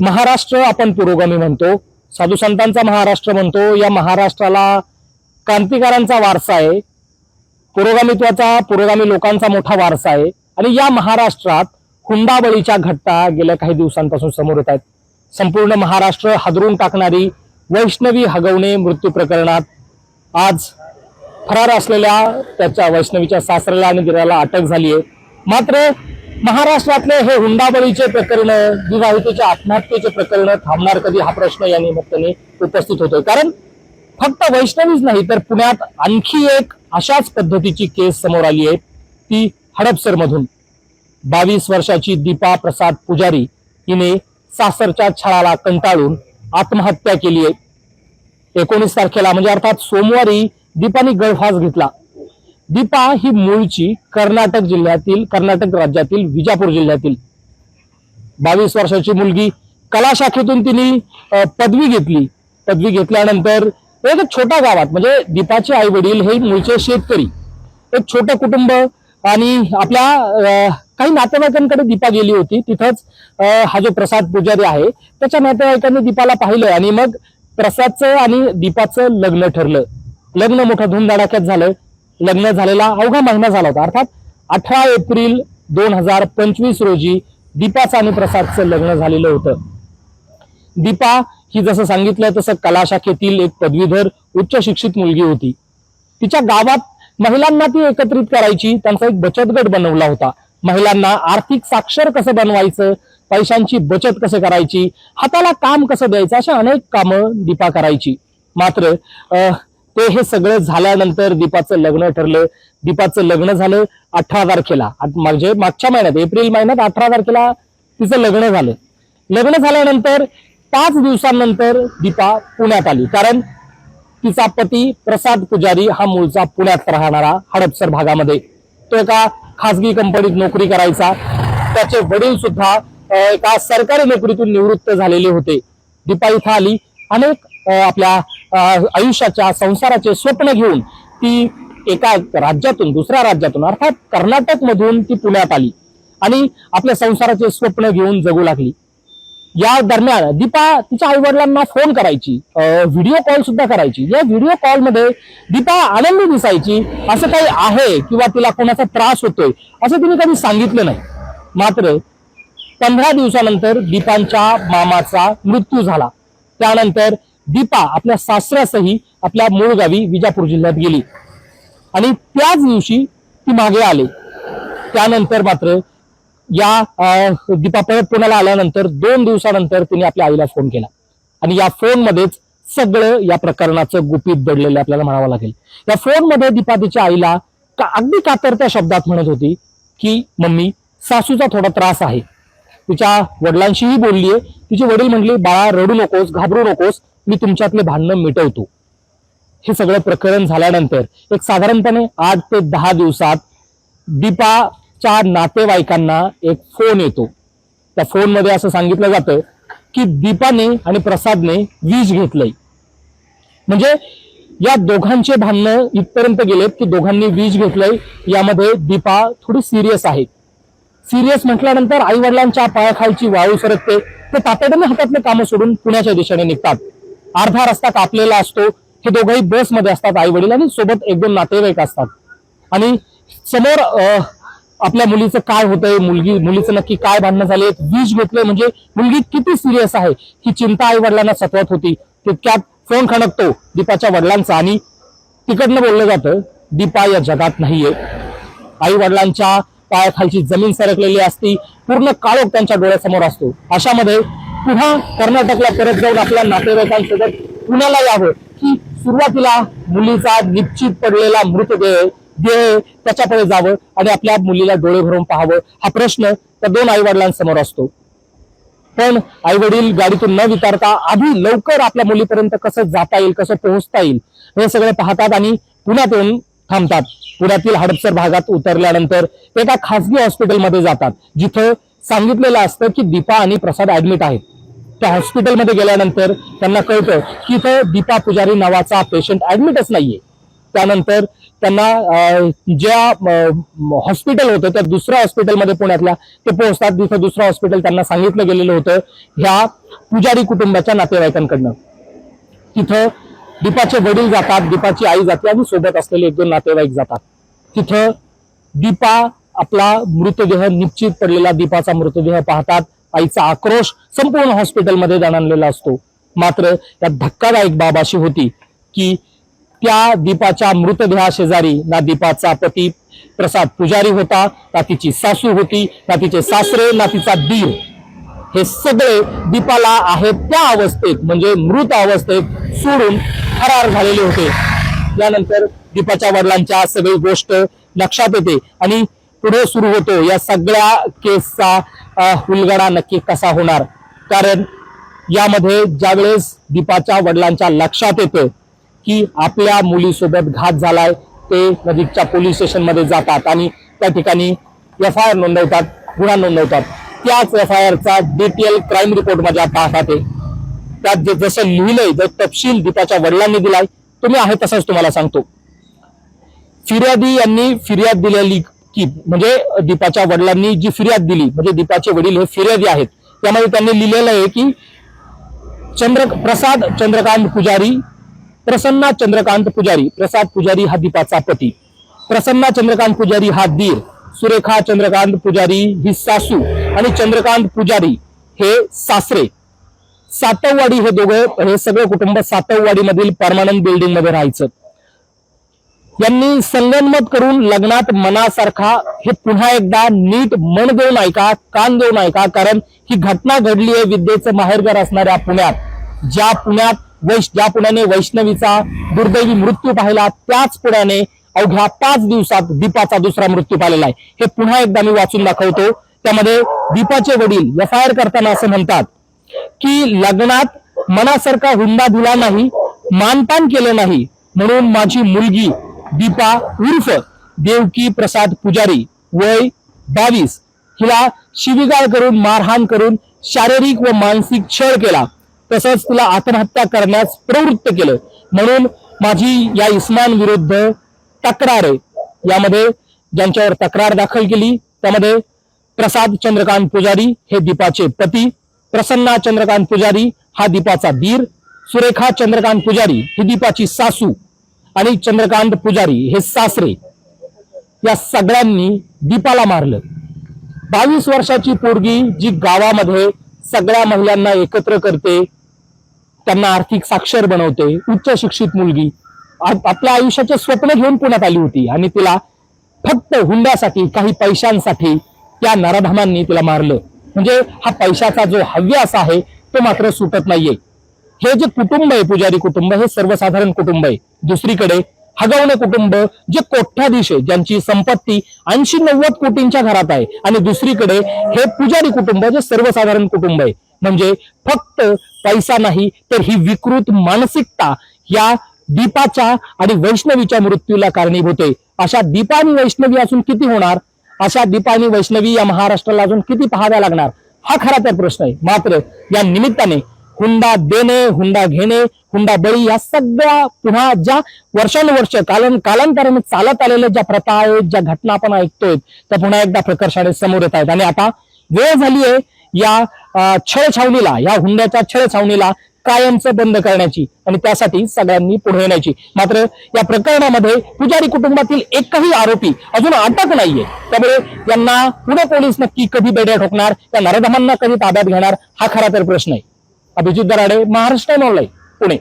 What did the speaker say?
महाराष्ट्र आपण पुरोगामी म्हणतो, साधू संतांचा महाराष्ट्र म्हणतो. या महाराष्ट्राला क्रांतिकारांचा वारसा आहे, पुरोगामी लोकांचा मोठा वारसा आहे. आणि या महाराष्ट्रात हुंडाबळीच्या घटना गेल्या काही दिवसांपासून समोर येत आहेत. संपूर्ण महाराष्ट्र हादरून टाकणारी वैष्णवी हगवणे मृत्यू प्रकरणात आज फरार असलेल्या त्याच्या वैष्णवीच्या सासऱ्याला आणि दिराला अटक झाली आहे. मात्र महाराष्ट्रातले हे हुंडाबळीचे प्रकरण, विवाहितेच्या आत्महत्येचे प्रकरण थांबणार कधी हा प्रश्न या निमित्ताने उपस्थित होतोय. कारण फक्त वैष्णवीच नाही तर पुण्यात आणखी एक अशाच पद्धतीची केस समोर आली आहे, ती हडपसर मधून 22 वर्षाची दीपा प्रसाद पुजारी हिने सासरच्या छळाला कंटाळून आत्महत्या केली आहे. 19 तारखेला म्हणजे अर्थात सोमवारी दीपाने गळफास घेतला. दीपा ही मूळची कर्नाटक राज्यातील विजापूर जिल्ह्यातील 22 वर्षाची मुलगी. कला शाखेतून तिने पदवी घेतली. पदवी घेतल्यानंतर एक छोट्या गावात, म्हणजे दीपाचे आई वडील हे मूळचे शेतकरी, एक छोटं कुटुंब आणि आपल्या काही नातेवाईकांकडे दीपा गेली होती. तिथंच हा जो प्रसाद पुजारी आहे त्याच्या नातेवाईकांनी दीपाला पाहिलं आणि मग प्रसादचं आणि दीपाचं लग्न ठरलं. लग्न मोठं धूमधडाक्यात झालं. लग्न झालेला अवघा महिना झाला होता, अर्थात 18 एप्रिल 2025 रोजी दीपाचं आणि प्रसादचं लग्न झालेलं होतं. दीपा ही जसं सांगितलं तसं कला शाखेतील एक पदवीधर उच्च शिक्षित मुलगी होती. तिच्या गावात महिलांना ती एकत्रित करायची, त्यांचा एक बचत गट बनवला होता. महिलांना आर्थिक साक्षर कसं बनवायचं, पैशांची बचत कसं करायची, हाताला काम कसं द्यायचं, अशा अनेक कामं दीपा करायची. मात्र ते हे सगळं झाल्यानंतर दीपाचं लग्न ठरलं. दीपाचं लग्न झालं 18 तारखेला, म्हणजे मागच्या महिन्यात एप्रिल महिन्यात 18 तारखेला तिचं लग्न झालं. लग्न झाल्यानंतर 5 दिवसांनंतर दीपा पुण्यात आली. कारण तिचा पती प्रसाद पुजारी हा मूळचा पुण्यात राहणारा हडपसर भागामध्ये, तो एका खासगी कंपनीत नोकरी करायचा. त्याचे वडील सुद्धा एका सरकारी नोकरीतून निवृत्त झालेले होते. दीपा इथं आली. अनेक आपल्या आयुष्याच्या संसाराचे स्वप्न घेऊन ती एका राज्यातून दुसऱ्या राज्यातून अर्थात कर्नाटक मधून ती पुण्यात आली आणि आपल्या संसाराचे स्वप्न घेऊन जगू लागली. या दरम्यान दीपा तिच्या आई वडिलांना फोन करायची, व्हिडिओ कॉल सुद्धा करायची. या व्हिडिओ कॉलमध्ये दीपा आनंदी दिसायची. असं काही आहे किंवा तिला कोणाचा त्रास होतोय असं तिने कधी सांगितलं नाही. मात्र 15 दिवसानंतर दीपांच्या मामाचा मृत्यू झाला. त्यानंतर दीपा आपल्या सासऱ्यासही आपल्या मूळ गावी विजापूर जिल्ह्यात गेली आणि त्याच दिवशी ती मागे आले. त्यानंतर मात्र या दीपा परत पुण्याला आल्यानंतर 2 दिवसानंतर तिने आपल्या आईला फोन केला आणि या फोनमध्येच सगळं या प्रकरणाचं गुपित दडलेलं आपल्याला म्हणावं लागेल. या फोनमध्ये दीपा तिच्या आईला अगदी कातरत्या शब्दात म्हणत होती की मम्मी, सासूचा थोडा त्रास आहे. तिच्या वडिलांशीही बोललीये. तिचे वडील म्हणले, बाळा रडू नकोस, घाबरू नकोस, मी तुमच्यातले भांडणं मिटवतो. हे सगळं प्रकरण झाल्यानंतर एक साधारणपणे 8 ते 10 दिवसात दीपाच्या नातेवाईकांना एक फोन येतो. त्या फोनमध्ये असं सांगितलं जातं की दीपाने आणि प्रसादने विष घेतलंय. म्हणजे या दोघांचे भांडणं इथपर्यंत गेलेत की दोघांनी विष घेतलंय. यामध्ये दीपा थोडी सिरियस आहे. सिरियस म्हटल्यानंतर आई वडिलांच्या पायाखालची वाळू सरकते. ते तातडीने हातातले कामं सोडून पुण्याच्या दिशेने निघतात. अर्धा रस्ता कापलेला असतो. हे दोघंही बसमध्ये असतात, आई वडील आणि सोबत 1-2 नातेवाईक असतात. आणि समोर आपल्या मुलीचं काय होतंय, मुलीचं नक्की काय भांडणं झाले, विष घेतलंय, म्हणजे मुलगी किती सिरियस आहे ही चिंता आई वडिलांना सतवत होती. तितक्यात फोन खणकतो दीपाच्या वडिलांचा आणि तिकडनं बोललं जातं, दीपा या जगात नाहीये. आई वडिलांच्या पायाखालची जमीन सरकलेली असती. पूर्ण काळोख त्यांच्या डोळ्यासमोर असतो. अशामध्ये पुन्हा कर्नाटकला परत जाऊन आपल्या नातेवाईकांसोबत पुण्याला यावं की सुरुवातीला मुलीचा निश्चित पडलेला मृतदेह त्याच्याकडे जावं आणि आपल्या मुलीला डोळे भरून पाहावं, हा प्रश्न त्या 2 आई वडिलांसमोर असतो. पण आई वडील गाडीतून न विचारता आधी लवकर आपल्या मुलीपर्यंत कसं जाता येईल, कसं पोहोचता येईल हे सगळे पाहतात आणि पुण्यात येऊन थांबतात. पुण्यातील हडपसर भागात उतरल्यानंतर एका खासगी हॉस्पिटलमध्ये जातात, जिथं सांगितलेलं असतं की दीपा आणि प्रसाद ऍडमिट आहेत. त्या हॉस्पिटलमध्ये गेल्यानंतर त्यांना कळतं की इथं दीपा पुजारी नावाचा पेशंट ऍडमिटच नाहीये. त्यानंतर त्यांना ज्या हॉस्पिटल होतं त्या दुसऱ्या हॉस्पिटलमध्ये पुण्यातल्या ते पोहोचतात. तिथं दुसरं हॉस्पिटल त्यांना सांगितलं गेलेलं होतं ह्या पुजारी कुटुंबाच्या नातेवाईकांकडनं. तिथं दीपाचे वडील जातात, दीपाची आई जाते आणि सोबत असलेले 1-2 नातेवाईक जातात. तिथं दीपा आपला मृतदेह, निश्चित पडलेला दीपाचा मृतदेह पाहतात. आईचा आक्रोश संपूर्ण हॉस्पिटलमध्ये जाणलेला असतो. मात्र त्यात धक्कादायक बाब अशी होती की त्या दीपाच्या मृतदेहा शेजारी ना दीपाचा पती प्रसाद पुजारी होता, ना तिची सासू होती, ना तिचे सासरे, ना तिचा दीर. हे सगळे दीपाला आहेत त्या अवस्थेत म्हणजे मृत अवस्थेत सोडून फरार झालेले होते. यानंतर दीपाच्या वडिलांच्या सगळी गोष्ट लक्षात येते आणि पुढे सुरू होतो या सगळ्या केसचा उलगडा नक्की कसा होणार. कारण यामध्ये ज्यावेळेस दीपाच्या वडिलांच्या लक्षात येतं की आपल्या मुलीसोबत घात झालाय, ते नजीकच्या पोलीस स्टेशनमध्ये जातात आणि त्या ठिकाणी FIR नोंदवतात, गुन्हा नोंदवतात. त्याच FIR चा डिटेल क्राईम रिपोर्ट मध्ये आता पाहतात. त्यात जसं लिहिलंय, जो तपशील दीपाच्या वडिलांनी दिलाय तो मी आहे तसाच तुम्हाला सांगतो. फिर्यादी यांनी फिर्याद दिलेली की म्हणजे दीपाच्या वडिलांनी जी फिर्याद दिली म्हणजे दीपाचे वडील हे फिर्यादी आहेत. त्यामध्ये त्यांनी लिहिलेलं आहे की प्रसाद चंद्रकांत पुजारी, प्रसन्ना चंद्रकांत पुजारी, प्रसाद पुजारी हा दीपाचा पती, प्रसन्ना चंद्रकांत पुजारी हा दीर, सुरेखा चंद्रकांत पुजारी ही सासू आणि चंद्रकांत पुजारी हे सासरे. सातववाडी हे दोघे, हे सगळे कुटुंब सातववाडी मधील परमानंट बिल्डिंग मध्ये राहायचं. यांनी संगनमत करून लग्नात मनासारखा हे पुन्हा एकदा नीट मन देऊन ऐका, कान देऊन ऐका. कारण ही घटना घडली आहे विद्येचं माहेरघर असणाऱ्या पुण्यात. ज्या पुण्याने वैष्णवीचा दुर्दैवी मृत्यू पाहिला, त्याच पुण्याने अवघ्या 5 दिवसात दीपाचा दुसरा मृत्यू पाहिलेला आहे. हे पुन्हा एकदा मी वाचून दाखवतो. त्यामध्ये दीपाचे वडील FIR करताना असं म्हणतात की लग्नात मनासारखा हुंडा दिला नाही, मानपान केलं नाही, म्हणून माझी मुलगी दीपा उर्फ देवकी प्रसाद पुजारी वय 22 हिला शिवीगाळ करून, मारहाण करून शारीरिक व मानसिक छळ केला, तसंच तिला आत्महत्या करण्यास प्रवृत्त केलं. म्हणून माझी या इस्मान विरुद्ध तक्रार आहे. यामध्ये ज्यांच्यावर तक्रार दाखल केली त्यामध्ये प्रसाद चंद्रकांत पुजारी हे दीपाचे पती, प्रसन्ना चंद्रकांत पुजारी हा दीपाचा दीर, सुरेखा चंद्रकांत पुजारी ही दीपाची सासू आणि चंद्रकांत पुजारी हे सासरे. या सगळ्यांनी दीपाला मारलं. 22 वर्षाची पोरगी जी गावामध्ये सगळ्या महिलांना एकत्र करते, त्यांना आर्थिक साक्षर बनवते, उच्च शिक्षित मुलगी आपल्या आयुष्याचे स्वप्न घेऊन पुण्यात आली होती आणि तिला फक्त हुंड्यासाठी, काही पैशांसाठी त्या नराधमांनी तिला मारलं. म्हणजे हा पैशाचा जो हव्यास आहे तो मात्र सुटत नाहीये. हे जे कुटुंब आहे पुजारी कुटुंब हे सर्वसाधारण कुटुंब आहे. दुसरीकडे हगवणे कुटुंब जे कोट्याधीश आहे, ज्यांची संपत्ती 80-90 कोटींच्या घरात आहे, आणि दुसरीकडे हे पुजारी कुटुंब जे सर्वसाधारण कुटुंब आहे. म्हणजे फक्त पैसा नाही तर ही विकृत मानसिकता या दीपाच्या आणि वैष्णवीच्या मृत्यूला कारणीभूत आहे. अशा दीपा आणि वैष्णवी अजून किती होणार? अशा दीपा आणि वैष्णवी या महाराष्ट्राला अजून किती पाहाव्या लागणार? हा खरा तर प्रश्न आहे. मात्र या निमित्ताने हुंडा देणे, हुंडा घेणे, हुंडा बळी या सगळ्या पुन्हा ज्या वर्षानुवर्ष कालांतराने चालत आलेल्या ज्या प्रथा आहेत, ज्या घटना आपण ऐकतोय त्या पुन्हा एकदा प्रकर्षाने समोर येत आहेत. आणि आता वेळ झाली आहे या छळछावणीला, या हुंड्याच्या छळछावणीला कायमचं बंद करण्याची आणि त्यासाठी सगळ्यांनी पुढे येण्याची. मात्र या प्रकरणामध्ये पुजारी कुटुंबातील एकही आरोपी अजून अटक नाहीये. त्यामुळे यांना पुणे पोलीस नक्की कधी बेड्या ठोकणार, त्या नराधमांना कधी ताब्यात घेणार, हा खरा तर प्रश्न आहे. अभिजित दराडे, महाराष्ट्र ऑनलाईन, पुणे.